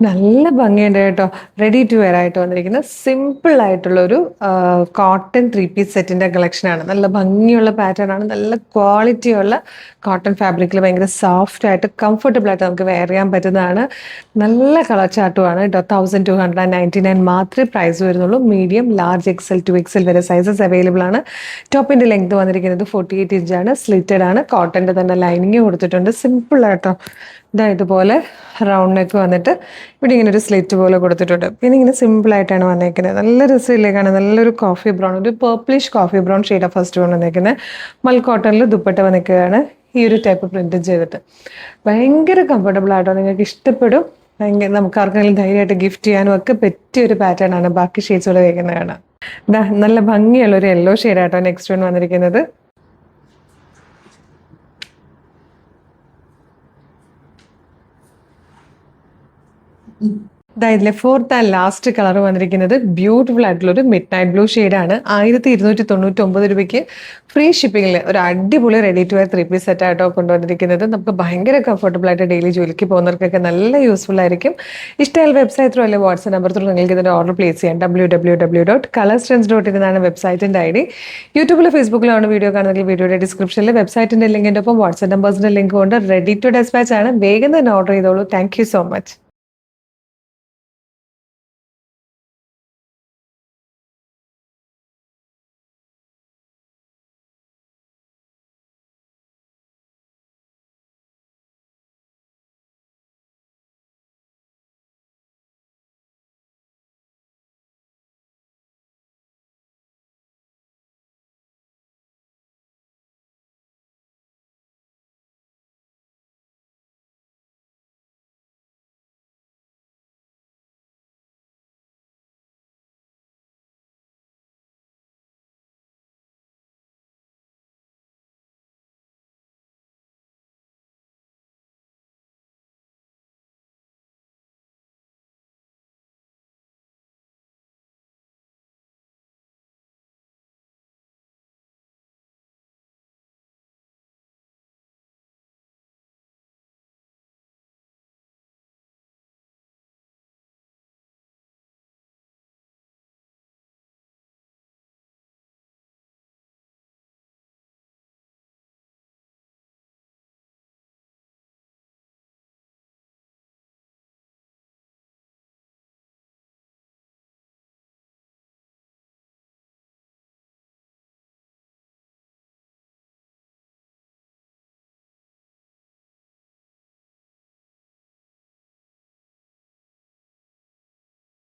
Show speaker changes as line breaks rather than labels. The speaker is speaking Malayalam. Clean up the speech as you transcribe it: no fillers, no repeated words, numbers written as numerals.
നല്ല ഭംഗിയുണ്ട് കേട്ടോ. റെഡി ടു വെയർ ആയിട്ട് വന്നിരിക്കുന്ന സിമ്പിൾ ആയിട്ടുള്ള ഒരു കോട്ടൺ 3 പീസ് സെറ്റിന്റെ കളക്ഷനാണ്. നല്ല ഭംഗിയുള്ള പാറ്റേൺ ആണ്. നല്ല ക്വാളിറ്റിയുള്ള കോട്ടൺ ഫാബ്രിക്കിൽ ഭയങ്കര സോഫ്റ്റ് ആയിട്ട് കംഫർട്ടബിൾ ആയിട്ട് നമുക്ക് വെയർ ചെയ്യാൻ പറ്റുന്നതാണ്. നല്ല കളർ ചാർട്ടുമാണ് കേട്ടോ. 1299 മാത്രമേ പ്രൈസ് വരുന്നുള്ളൂ. മീഡിയം, ലാർജ്, XL, 2XL വരെ സൈസസ് അവൈലബിൾ ആണ്. ടോപ്പിന്റെ ലെങ്ത് വന്നിരിക്കുന്നത് 48 ഇഞ്ചാണ്. സ്ലിറ്റഡ് ആണ്. കോട്ടന്റെ തന്നെ ലൈനിങ് കൊടുത്തിട്ടുണ്ട്. സിമ്പിൾ ആയിട്ടോ. ഇതുപോലെ റൗണ്ട് നെക്ക് വന്നിട്ട് ഇവിടെ ഇങ്ങനെ ഒരു സ്ലിറ്റ് പോലെ കൊടുത്തിട്ടുണ്ട്. പിന്നെ ഇങ്ങനെ സിമ്പിൾ ആയിട്ടാണ് വന്നേക്കുന്നത്. നല്ല രസമില്ലേക്കാണ്. നല്ലൊരു കോഫി ബ്രൗൺ, ഒരു പേർപ്പിളിഷ് കോഫി ബ്രൗൺ ഷെയ്ഡാണ് ഫസ്റ്റ് വന്നേക്കുന്നത്. മൽ കോട്ടണിൽ ദുപ്പട്ട വന്നിക്കുകയാണ് ഈ ഒരു ടൈപ്പ് പ്രിന്റ് ചെയ്തിട്ട്. ഭയങ്കര കംഫർട്ടബിൾ ആയിട്ടോ. നിങ്ങൾക്ക് ഇഷ്ടപ്പെടും. ഭയങ്കര നമുക്ക് ആർക്കെങ്കിലും ധൈര്യമായിട്ട് ഗിഫ്റ്റ് ചെയ്യാനും ഒക്കെ പറ്റിയ ഒരു പാറ്റേൺ ആണ്. ബാക്കി ഷെയ്ഡ്സ് കൂടെ വയ്ക്കുന്നതാണ്. നല്ല ഭംഗിയുള്ള ഒരു യെല്ലോ ഷെയ്ഡായിട്ടോ നെക്സ്റ്റ് വൺ വന്നിരിക്കുന്നത്. ഇതിലെ ഫോർത്ത് ആൻഡ് ലാസ്റ്റ് കളർ വന്നിരിക്കുന്നത് ബ്യൂട്ടിഫുൾ ആയിട്ടുള്ള ഒരു മിഡ് നൈറ്റ് ബ്ലൂ ഷെയ്ഡാണ്. 1299 രൂപയ്ക്ക് ഫ്രീ ഷിപ്പിംഗിൽ ഒരു അടിപൊളി റെഡി ടു വെയർ 3 പീസ് സെറ്റായിട്ടോ കൊണ്ടുവന്നിരിക്കുന്നത്. നമുക്ക് ഭയങ്കര കംഫർട്ടബിൾ ആയിട്ട് ഡെയിലി ജോലിക്ക് പോകുന്നവർക്കൊക്കെ നല്ല യൂസ്ഫുൾ ആയിരിക്കും. ഇഷ്ടമായ വെബ്സൈറ്റ് ത്രൂ അല്ലെങ്കിൽ വാട്സ്ആപ്പ് നമ്പർ ത്രൂ നിങ്ങൾക്ക് ഇതിൻ്റെ ഓർഡർ പ്ലേസ് ചെയ്യാം. www.colorstrends.in എന്നാണ് വെബ്സൈറ്റിൻ്റെ ID. യൂട്യൂബിലോ ഫേസ്ബുക്കിലാണ് വീഡിയോ കാണുന്നതെങ്കിൽ വീഡിയോയുടെ ഡിസ്ക്രിപ്ഷനിൽ വെബ്സൈറ്റിൻ്റെ ലിങ്കിൻ്റെ ഒപ്പം വാട്സ്ആപ്പ് നമ്പേഴ്സിൻ്റെ ലിങ്ക് കൊണ്ട് റെഡി ടു ഡെസ്പാച്ച് ആണ്. വേഗം തന്നെ ഓർഡർ ചെയ്തോളൂ. Thank you so much.